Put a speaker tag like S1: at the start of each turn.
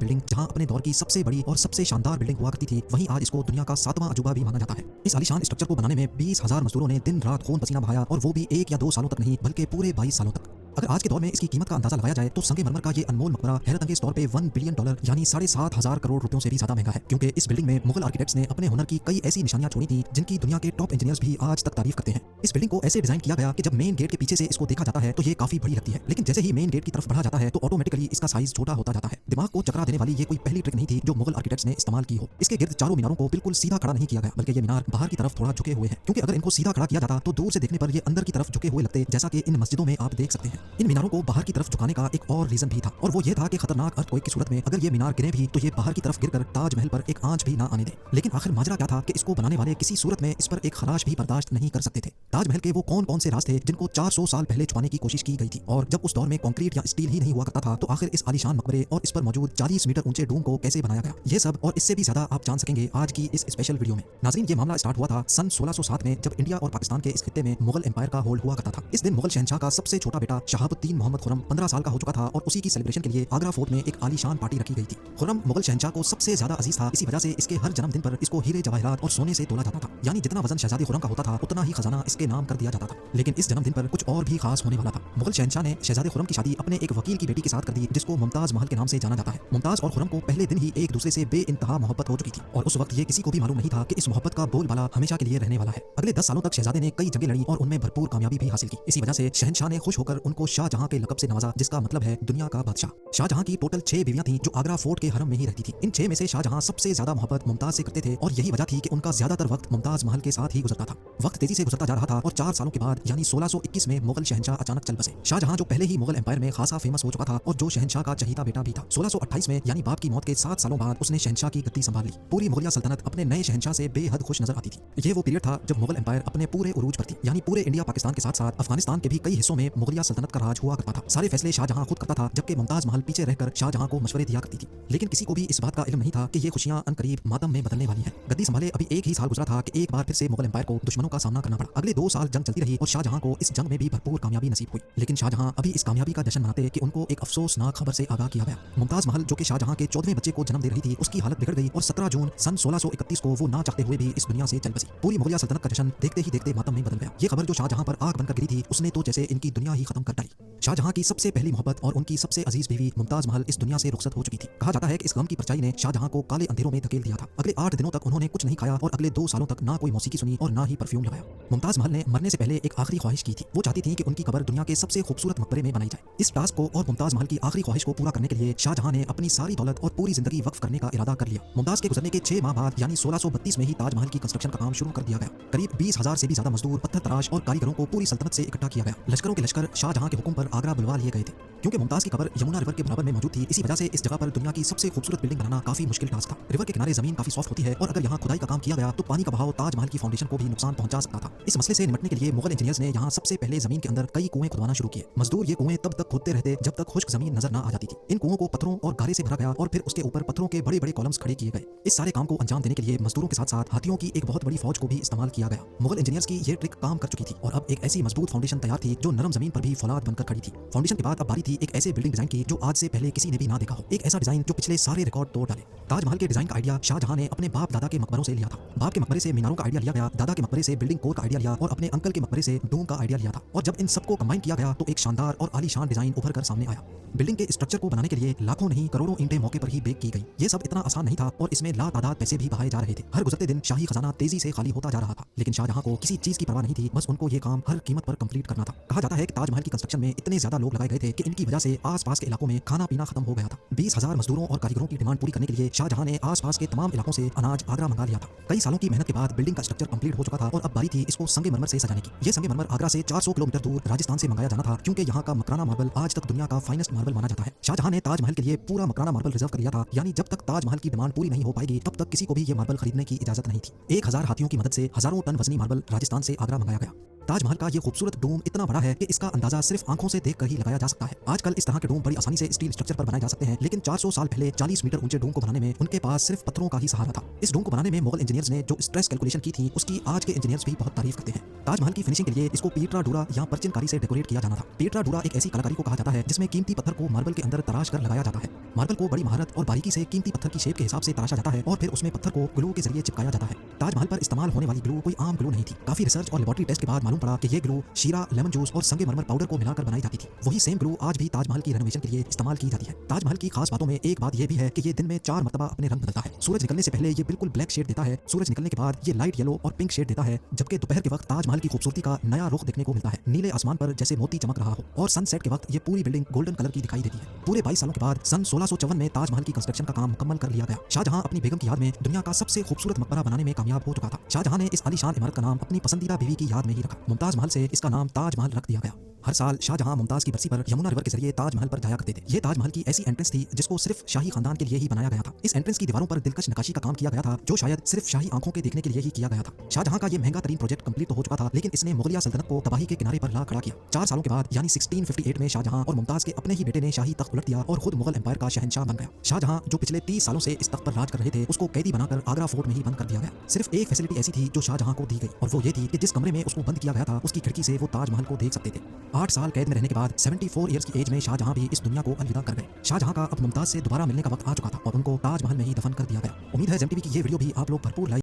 S1: Building जहां अपने दौर की सबसे बड़ी और सबसे शानदार बिल्डिंग हुआ करती थी, वहीं आज इसको दुनिया का 7वां अजूबा भी माना जाता है। इस आलीशान स्ट्रक्चर को बनाने में 20,000 मजदूरों ने दिन रात खून पसीना बहाया, और वो भी 1 या 2 सालों तक नहीं बल्कि पूरे 22 सालों तक। अगर आज के दौर में इसकी कीमत का अंदाजा लगाया जाए तो संगमरमर का ये अनमोल मकबरा हैरत अंगेज तौर पे $1 बिलियन यानी 7,500 करोड़ रुपयों से भी ज्यादा महंगा है, क्योंकि इस बिल्डिंग में मुगल आर्किटेक्ट्स ने अपने हुनर की कई ऐसी निशानियां छोड़ी थी जिनकी दुनिया के टॉप इंजीनियर्स भी आज तक तारीफ करते हैं। इस बिल्डिंग को ऐसे डिजाइन किया गया कि जब मेन गेट के पीछे से इसको देखा जाता है तो ये काफी बड़ी लगती है, लेकिन जैसे ही मेन गेट की तरफ बढ़ा जाता है तो ऑटोमेटिकली इसका साइज छोटा होता जाता है। दिमाग को चकरा देने वाली ये कोई पहली ट्रिक नहीं थी जो मुगल आर्किटेक्ट्स ने इस्तेमाल की हो। इसके गिर्द चारों मीनारों को बिल्कुल सीधा खड़ा नहीं किया गया, बल्कि ये मीनार बाहर की तरफ थोड़ा झुके हुए हैं, क्योंकि अगर इनको सीधा खड़ा किया जाता तो दूर से देखने पर ये अंदर की तरफ झुके हुए लगते, जैसा कि इन मस्जिदों में आप देख सकते हैं। इन मीनारों को बाहर की तरफ झुकाने का एक और रीजन भी था, और वो ये था कि खतरनाक अर्थक्वेक की सूरत में अगर ये मीनार गिरे भी तो ये बाहर की तरफ गिरकर ताजमहल पर एक आंच भी ना आने दे। लेकिन आखिर माजरा क्या था कि इसको बनाने वाले किसी सूरत में इस पर एक खराश भी बर्दाश्त नहीं कर सकते थे। ताजमहल के वो कौन कौन से राज थे जिनको 400 साल पहले छुपाने की कोशिश की गई थी, और जब उस दौर में कंक्रीट या स्टील ही नहीं हुआ करता था तो आखिर इस आलीशान मकबरे और इस पर मौजूद 40 मीटर ऊंचे डूम को कैसे बनाया गया, ये सब और इससे भी ज्यादा आप जान सकेंगे आज की इस स्पेशल वीडियो में। नाज़रीन, ये मामला स्टार्ट हुआ था सन 1607 में, जब इंडिया और पाकिस्तान के इस खित्ते में मुगल एम्पायर का होल्ड हुआ करता था। इस दिन मुगल शहंशाह का सबसे छोटा बेटा शहाबुद्दीन मोहम्मद खुर्रम 15 साल का हो चुका था, और उसी की सेलिब्रेशन के लिए आगरा फोर्ट में एक आलीशान पार्टी रखी गई थी। खुर्रम मुगल शहंशाह को सबसे ज्यादा अजीज था, इसी वजह से इसके हर जन्मदिन पर इसको हीरे जवाहरात और सोने से तोला जाता था, यानी जितना वजन शहजादे खुर्रम का होता था उतना ही खजाना इसके नाम कर दिया जाता था। लेकिन इस जन्मदिन पर कुछ और भी खास होने वाला था। मुगल शहंशाह ने शहजादे खुर्रम की शादी अपने एक वकील की बेटी के साथ कर दी, जिसको मुमताज महल के नाम से जाना जाता है। मुमताज और खुर्रम को पहले दिन ही एक दूसरे से बेइंतहा मोहब्बत हो चुकी थी, और उस वक्त ये किसी को भी मालूम नहीं था कि इस मोहब्बत का बोलबाला हमेशा के लिए रहने वाला है। अगले 10 सालों तक शहजादे ने कई जंगें लड़ी और उनमें भरपूर कामयाबी भी हासिल की। इसी वजह से शहंशाह ने खुश होकर उनको शाहजहां के लक़ब से नवाजा, जिसका मतलब है दुनिया का बादशाह। शाहजहां की टोटल 6 बीवियां थीं जो आगरा फोर्ट के हरम में ही रहती थी। इन 6 में से शाहजहां सबसे ज्यादा मोहब्बत मुमताज से करते थे, और यही वजह थी कि उनका ज्यादातर वक्त मुमताज महल के साथ ही गुजरता था। वक्त तेजी से गुजरता जा रहा था और 4 सालों के बाद यानी 1621 में मुगल शहंशाह अचानक चल बसे। शाहजहां जो पहले ही मुगल एम्पायर में खासा फेमस हो चुका था और जो शहंशाह का चहीता बेटा भी था, 1628 में यानी बाप की मौत के 7 सालों बाद उसने शहंशाह की गद्दी संभाल ली। पूरी मुगलिया सल्तनत अपने नए शहंशाह से बेहद खुश नजर आती थी। ये वो पीरियड था जब मुगल एम्पायर अपने पूरे उरूज पर थी, यानी पूरे इंडिया पाकिस्तान के साथ साथ अफगानिस्तान के भी कई हिस्सों में मुगलिया सल्तनत का राज हुआ करता था। सारे फैसले शाहजहां खुद करता था, जबकि मुमताज महल पीछे रहकर शाहजहां को मशवरे दिया करती थी। लेकिन किसी को भी इस बात का इल्म नहीं था कि ये खुशियां अनकरीब मातम में बदलने वाली हैं। गद्दी संभाले अभी एक ही साल गुजरा था कि एक बार फिर से मुगल एम्पायर को दुश्मनों का सामना करना पड़ा। अगले 2 साल जंग चलती रही और शाहजहां को इस जंग में भी भरपूर कामयाबी नसीब हुई। लेकिन शाहजहां अभी इस कामयाबी का जश्न मनाते कि उनको एक अफसोसनाक खबर से आगाह किया गया। मुमताज महल जो कि शाहजहां के 14वें बच्चे को जन्म दे रही थी, उसकी हालत बिगड़ गई और 17 जून सन 1631 को वो ना चाहते हुए भी इस दुनिया से चल बसी। पूरी मुगलिया सल्तनत का जश्न देखते ही देखते मातम में बदल गया। ये खबर जो शाहजहां पर आग बनकर गिरी थी, उसने तो जैसे इनकी दुनिया ही खत्म कर डाली। शाहजहां की सबसे पहली मोहब्बत और उनकी सबसे अजीज बीवी मुमताज महल इस दुनिया से रुखसत हो चुकी थी। कहा जाता है कि इस गम की परछाई ने शाहजहां को काले अंधेरों में धकेल दिया था। अगले 8 दिनों तक उन्होंने कुछ नहीं खाया और अगले 2 सालों तक ना कोई मौसीकी सुनी और ना ही परफ्यूम लगाया। मुमताज महल ने मरने से पहले एक आखिरी ख्वाहिश की थी। वो चाहती थी कि उनकी कब्र दुनिया के सबसे खूबसूरत मकबरे में बनाई जाए। इस टास्क को और मुमताज महल की आखिरी ख्वाहिश को पूरा करने के लिए शाहजहां ने अपनी सारी दौलत और पूरी जिंदगी वक्फ करने का इरादा कर लिया। मुमताज के गुजरने के 6 माह बाद यानी 1632 में ही ताजमहल की कंस्ट्रक्शन का काम शुरू कर दिया गया। करीब 20,000 से भी ज्यादा मजदूर, पत्थर तराश और कारीगरों को पूरी सल्तनत से इकट्ठा किया गया। लश्करों के लश्कर शाहजहां के हुक्म पर आगरा बुलवा लिए गए थे। क्योंकि मुमताज की कब्र यमुना रिवर के बराबर में मौजूद थी, इसी वजह से इस जगह पर दुनिया की सबसे खूबसूरत बिल्डिंग बनाना काफी मुश्किल टास्क था। रिवर के किनारे जमीन काफी सॉफ्ट होती है और अगर यहाँ खुदाई का काम किया गया तो पानी का बहाव ताजमहल की फाउंडेशन को भी नुकसान पहुंचा सकता था। इस मसले से निपटने के लिए मुगल इंजीनियर्स ने यहाँ सबसे पहले जमीन के अंदर कई कुएं खुदवाना शुरू किए। मजदूर ये कुएं तब तक खोदते रहते जब तक खुश्क जमीन नजर न आ जाती थी। इन कुओं को पत्थरों और गारे से भरा गया और फिर उसके ऊपर पत्थरों के बड़े बड़े कॉलम्स खड़े किए गए। इस सारे काम को अंजाम देने के लिए मजदूरों के साथ साथ हाथियों की एक बहुत बड़ी फौज को भी इस्तेमाल किया गया। मुगल इंजीनियर्स की ये ट्रिक काम कर चुकी थी और अब एक ऐसी मजबूत फाउंडेशन तैयार थी जो नरम जमीन पर भी फौलाद बनकर खड़ी थी। फाउंडेशन के बाद अब बारी थी एक ऐसे बिल्डिंग डिजाइन की जो आज से पहले किसी ने भी ना देखा हो। एक ऐसा डिजाइन जो पिछले सारे रिकॉर्ड तोड़ डाले। ताजमहल के डिजाइन का आइडिया शाहजहां ने अपने बाप दादा के मकबरों से लिया था। बाप के मकबरे से मीनारों का आइडिया लिया गया, दादा के मकबरे से बिल्डिंग कोर का आइडिया लिया और अपने अंकल के मकबरे से डोम का आइडिया लिया था। और जब इन सबको कंबाइन किया गया तो एक शानदार और आलीशान डिजाइन उभर कर सामने आया। बिल्डिंग के स्ट्रक्चर को बनाने के लिए लाखों नहीं करोड़ों ईंटें मौके पर ही बेक की गई। ये सब इतना आसान नहीं था और इसमें लातादाद पैसे भी बहाए जा रहे थे। हर गुजरते दिन शाही खजाना तेजी से खाली होता जा रहा था, लेकिन शाहजहां को किसी चीज की परवाह नहीं थी। बस उनको ये काम हर कीमत पर कंप्लीट करना था। कहा जाता है कि ताजमहल की कंस्ट्रक्शन में इतने ज्यादा लोग लगाए गए थे कि इनकी वजह से आसपास के इलाकों में खाना पीना खत्म हो गया था। 20,000 मजदूरों और कारीगरों की डिमांड पूरी करने के लिए शाहजहां ने आसपास के तमाम इलाकों से अनाज आगरा मंगा लिया था। कई सालों की मेहनत के बाद बिल्डिंग का स्ट्रक्चर कंप्लीट हो चुका था और अब बारी थी इसको संगमरमर से सजाने की। ये संगमरमर आगरा से 400 किलोमीटर दूर राजस्थान से मंगाया जाना था, क्योंकि यहाँ का मकराना मार्बल आज तक दुनिया का फाइनेस्ट मार्बल माना जाता है। शाहजहां ने ताजमहल के लिए पूरा मकराना मार्बल रिजर्व कर लिया था, यानी जब तक ताजमहल की डिमांड पूरी नहीं हो पाएगी तब तक किसी को भी ये मार्बल खरीदने की इजाजत नहीं थी। 1,000 हाथियों की मदद से हजारों टन वजनी मार्बल राजस्थान से आगरा मंगाया गया। ताजमहल का ये खूबसूरत डोम इतना बड़ा है कि इसका अंदाजा सिर्फ आंखों से देखकर ही लगाया जा सकता है। आजकल इस तरह के डोम बड़ी आसानी से स्टील स्ट्रक्चर पर बनाए जा सकते हैं, लेकिन 400 साल पहले 40 मीटर ऊंचे डोम को बनाने में उनके पास सिर्फ पत्थरों का ही सहारा था। इस डोम को बनाने में मुगल इंजीनियर्स ने जो स्ट्रेस कैलकुलेशन की थी उसकी आज के इंजीनियर्स भी बहुत तारीफ करते हैं। ताजमहल की फिनिशिंग के लिए इसको पीटरा डूरा या परचिनकारी से डेकोरेट किया जाना था। पीटरा डूरा एक ऐसी कलाकारी को कहा जाता है जिसमें कीमती पत्थर को मार्बल के अंदर तराश कर लगाया जाता है। मार्बल को बड़ी महारत और बारीकी से कीमती पत्थर की शेप के हिसाब से तराशा जाता है और फिर उसमें पत्थर को ग्लू के जरिए चिपकाया जाता है। ताजमहल पर इस्तेमाल होने वाली ग्लू कोई आम ग्लू नहीं थी। काफी रिसर्च और लेबोरेटरी टेस्ट के बाद मालूम पड़ा कि ये ग्लू शीरा, लेमन जूस और संगमरमर पाउडर को मिलाकर बनाई जाती थी। वही सेम ग्लू आज भी ताजमहल की रेनोवेशन के लिए इस्तेमाल की जाती है। ताजमहल की खास बातों में एक बात यह भी है कि ये दिन में 4 मरतबा अपने रंग बदलता है। सूरज निकलने से पहले ये बिल्कुल ब्लैक शेड देता है, सूरज निकलने के बाद ये लाइट येलो और पिंक शेड देता है, जबकि दोपहर के वक्त ताजमहल की खूबसूरती का नया रुख देखने को मिलता है। नीले आसमान पर जैसे मोती चमक रहा हो और सनसेट के वक्त ये पूरी बिल्डिंग गोल्डन कलर की दिखाई देती है। पूरे 22 सालों के बाद सन 1654 में ताजमहल की कंस्ट्रक्शन का काम मुकम्मल कर लिया गया। शाहजहां अपनी बेगम की याद में दुनिया का सबसे खूबसूरत मकबरा बनाने में कामयाब हो चुका था। शाहजहां ने इस आलीशान इमारत का नाम अपनी पसंदीदा बीवी की याद में ही रखा। मुमताज महल से इसका नाम ताजमहल रख दिया गया। हर साल शाहजहां मुमताज की बरसी पर यमुना रिवर के जरिए ताजमहल पर जाया करते थे। ये ताजमहल की ऐसी एंट्रेंस थी जिसको सिर्फ शाही खानदान के लिए ही बनाया गया था। इस एंट्रेंस की दीवारों पर दिलकश नक्काशी का काम किया गया था जो शायद सिर्फ शाही आंखों के देखने के लिए ही किया गया था। शाहजहां का ये महंगा तरीन प्रोजेक्ट कंप्लीट तो हो चुका था, लेकिन इसने मुगलिया सल्तनत को तबाही के किनारे पर ला खड़ा किया। 4 सालों के बाद यानी 1658 में शाहजहां और मुमताज के अपने ही बेटे ने शाही तख्त उलट दिया और खुद मुगल एम्पायर का शहंशाह बन गया। शाहजहां जो पिछले 30 सालों से इस तख्त पर राज कर रहे थे उसको कैदी बनाकर आगरा फोर्ट में ही बंद कर दिया गया। सिर्फ एक फैसिलिटी ऐसी थी जो शाहजहां को दी गई और वो ये थी कि जिस कमरे में उसको बंद किया गया था उसकी खिड़की से वो ताजमहल को देख सकते थे। 8 साल कैद में रहने के बाद 74 ईयर्स की एज में शाहजहां भी इस दुनिया को अलविदा कर गए। शाहजहां का अब मुमताज से दोबारा मिलने का वक्त आ चुका था और उनको ताजमहल में ही दफन कर दिया गया। उम्मीद है जेम टीवी की ये वीडियो भी आप लोग भरपूर लाइक